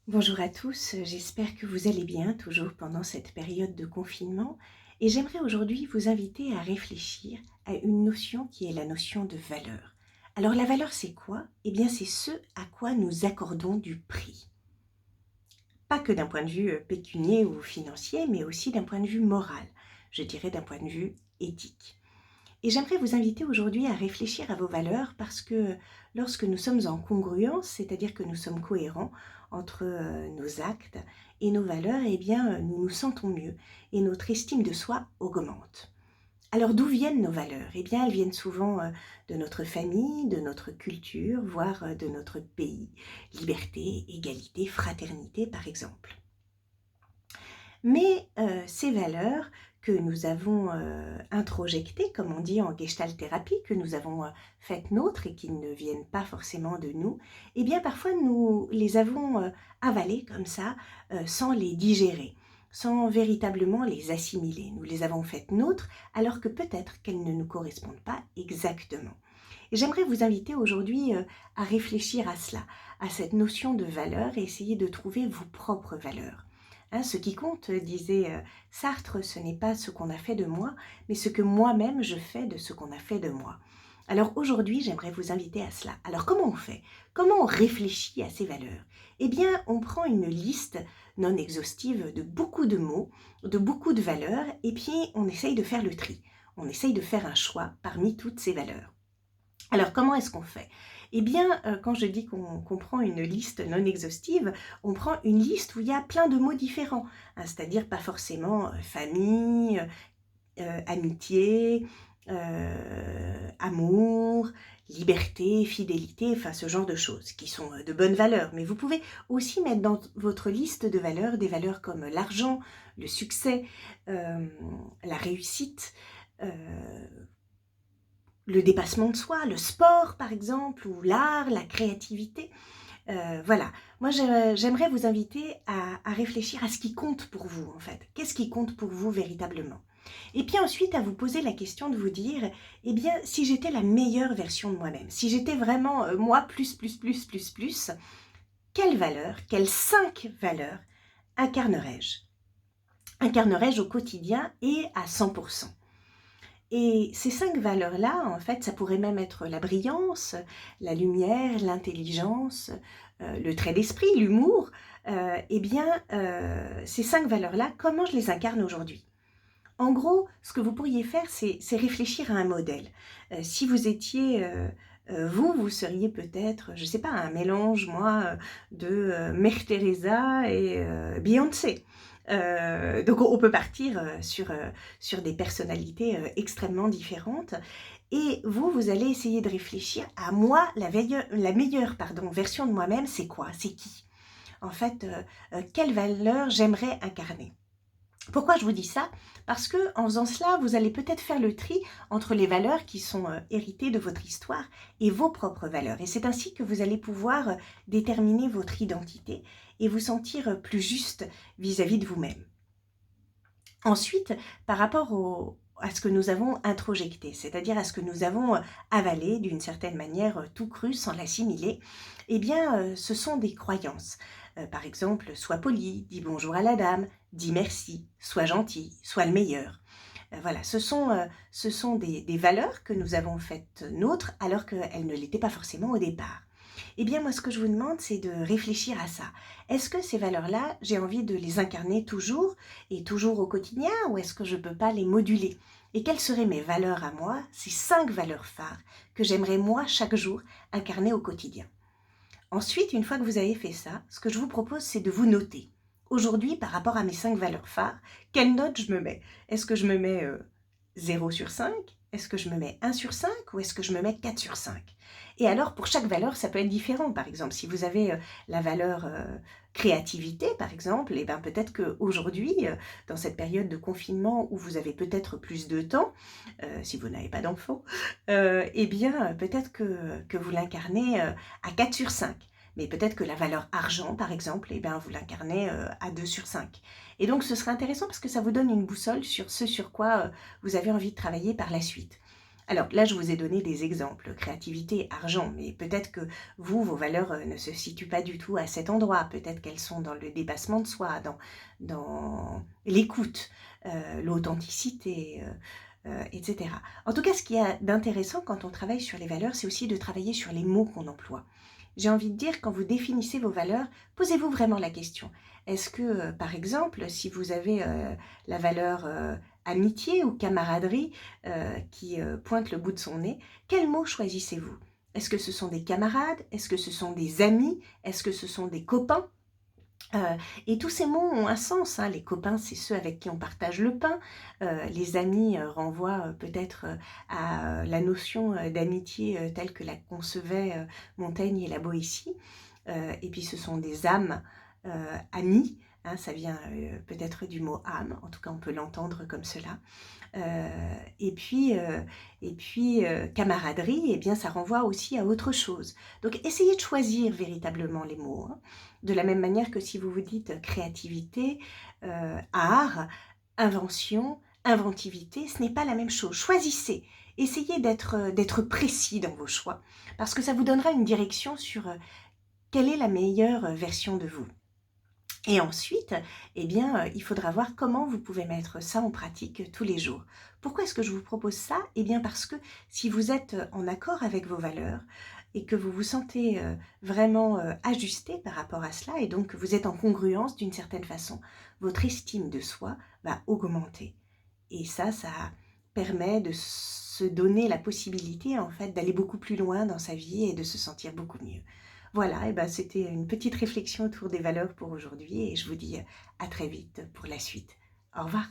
Bonjour à tous, j'espère que vous allez bien, toujours pendant cette période de confinement. Et j'aimerais aujourd'hui vous inviter à réfléchir à une notion qui est la notion de valeur. Alors la valeur, c'est quoi? Eh bien, c'est ce à quoi nous accordons du prix. Pas que d'un point de vue pécunier ou financier, mais aussi d'un point de vue moral, je dirais d'un point de vue éthique. Et j'aimerais vous inviter aujourd'hui à réfléchir à vos valeurs parce que lorsque nous sommes en congruence, c'est-à-dire que nous sommes cohérents entre nos actes et nos valeurs, eh bien, nous nous sentons mieux et notre estime de soi augmente. Alors d'où viennent nos valeurs? Eh bien, elles viennent souvent de notre famille, de notre culture, voire de notre pays. Liberté, égalité, fraternité, par exemple. Mais ces valeurs que nous avons introjectées, comme on dit en gestalt thérapie, que nous avons faites nôtres et qui ne viennent pas forcément de nous, eh bien parfois nous les avons avalées comme ça, sans les digérer, sans véritablement les assimiler. Nous les avons faites nôtres alors que peut-être qu'elles ne nous correspondent pas exactement. Et j'aimerais vous inviter aujourd'hui à réfléchir à cela, à cette notion de valeur et essayer de trouver vos propres valeurs. Hein, ce qui compte, disait Sartre, ce n'est pas ce qu'on a fait de moi, mais ce que moi-même je fais de ce qu'on a fait de moi. Alors aujourd'hui, j'aimerais vous inviter à cela. Alors comment on fait? Comment on réfléchit à ces valeurs? Eh bien, on prend une liste non exhaustive de beaucoup de mots, de beaucoup de valeurs, et puis on essaye de faire le tri. On essaye de faire un choix parmi toutes ces valeurs. Alors, comment est-ce qu'on fait? Eh bien, quand je dis qu'on prend une liste non exhaustive, on prend une liste où il y a plein de mots différents, hein, c'est-à-dire pas forcément famille, amitié, amour, liberté, fidélité, enfin ce genre de choses qui sont de bonnes valeurs. Mais vous pouvez aussi mettre dans votre liste de valeurs des valeurs comme l'argent, le succès, la réussite, le dépassement de soi, le sport par exemple, ou l'art, la créativité. Voilà, moi j'aimerais vous inviter à réfléchir à ce qui compte pour vous en fait. Qu'est-ce qui compte pour vous véritablement? Et puis ensuite à vous poser la question de vous dire, eh bien si j'étais la meilleure version de moi-même, si j'étais vraiment moi plus, quelles valeurs, quelles 5 valeurs incarnerais-je? Incarnerais-je au quotidien et à 100%? Et ces 5 valeurs-là, en fait, ça pourrait même être la brillance, la lumière, l'intelligence, le trait d'esprit, l'humour. Eh bien, ces 5 valeurs-là, comment je les incarne aujourd'hui? En gros, ce que vous pourriez faire, c'est réfléchir à un modèle. Si vous étiez, vous seriez peut-être, je ne sais pas, un mélange, moi, de Mère Teresa et Beyoncé. Donc on peut partir sur des personnalités extrêmement différentes. Et vous allez essayer de réfléchir à moi, la meilleure version de moi-même, c'est quoi? C'est qui? En fait, quelle valeur j'aimerais incarner? Pourquoi je vous dis ça? Parce que en faisant cela, vous allez peut-être faire le tri entre les valeurs qui sont héritées de votre histoire et vos propres valeurs. Et c'est ainsi que vous allez pouvoir déterminer votre identité et vous sentir plus juste vis-à-vis de vous-même. Ensuite, par rapport à ce que nous avons introjecté, c'est-à-dire à ce que nous avons avalé d'une certaine manière, tout cru sans l'assimiler, eh bien, ce sont des croyances. Par exemple, sois poli, dis bonjour à la dame, dis merci, sois gentil, sois le meilleur. Voilà, ce sont des valeurs que nous avons faites nôtres alors qu'elles ne l'étaient pas forcément au départ. Eh bien, moi, ce que je vous demande, c'est de réfléchir à ça. Est-ce que ces valeurs-là, j'ai envie de les incarner toujours et toujours au quotidien, ou est-ce que je ne peux pas les moduler? Et quelles seraient mes valeurs à moi, ces 5 valeurs phares que j'aimerais moi, chaque jour, incarner au quotidien? Ensuite, une fois que vous avez fait ça, ce que je vous propose, c'est de vous noter. Aujourd'hui, par rapport à mes 5 valeurs phares, quelle note je me mets? Est-ce que je me mets 0 sur 5? Est-ce que je me mets 1 sur 5? Ou est-ce que je me mets 4 sur 5? Et alors, pour chaque valeur, ça peut être différent. Par exemple, si vous avez la valeur créativité, par exemple, et ben peut-être qu'aujourd'hui, dans cette période de confinement où vous avez peut-être plus de temps, si vous n'avez pas d'enfant, eh bien, peut-être que vous l'incarnez à 4 sur 5. Mais peut-être que la valeur argent, par exemple, eh bien, vous l'incarnez à 2 sur 5. Et donc, ce serait intéressant parce que ça vous donne une boussole sur ce sur quoi vous avez envie de travailler par la suite. Alors là, je vous ai donné des exemples, créativité, argent, mais peut-être que vous, vos valeurs ne se situent pas du tout à cet endroit. Peut-être qu'elles sont dans le dépassement de soi, dans l'écoute, l'authenticité, etc. En tout cas, ce qu'il y a d'intéressant quand on travaille sur les valeurs, c'est aussi de travailler sur les mots qu'on emploie. J'ai envie de dire, quand vous définissez vos valeurs, posez-vous vraiment la question. Est-ce que, par exemple, si vous avez la valeur amitié ou camaraderie qui pointe le bout de son nez, quels mots choisissez-vous? Est-ce que ce sont des camarades? Est-ce que ce sont des amis? Est-ce que ce sont des copains? Et tous ces mots ont un sens, hein. Les copains, c'est ceux avec qui on partage le pain. Les amis renvoient peut-être à la notion d'amitié telle que la concevaient Montaigne et la Boétie. Et puis ce sont des âmes amies, hein, ça vient peut-être du mot âme, en tout cas on peut l'entendre comme cela. Et puis camaraderie, eh bien ça renvoie aussi à autre chose. Donc essayez de choisir véritablement les mots, hein. De la même manière que si vous vous dites créativité, art, invention, inventivité, ce n'est pas la même chose. Choisissez, essayez d'être précis dans vos choix, parce que ça vous donnera une direction sur quelle est la meilleure version de vous. Et ensuite, eh bien, il faudra voir comment vous pouvez mettre ça en pratique tous les jours. Pourquoi est-ce que je vous propose ça? Eh bien parce que si vous êtes en accord avec vos valeurs et que vous vous sentez vraiment ajusté par rapport à cela et donc que vous êtes en congruence d'une certaine façon, votre estime de soi va augmenter. Et ça permet de se donner la possibilité en fait d'aller beaucoup plus loin dans sa vie et de se sentir beaucoup mieux. Voilà, et ben c'était une petite réflexion autour des valeurs pour aujourd'hui et je vous dis à très vite pour la suite. Au revoir.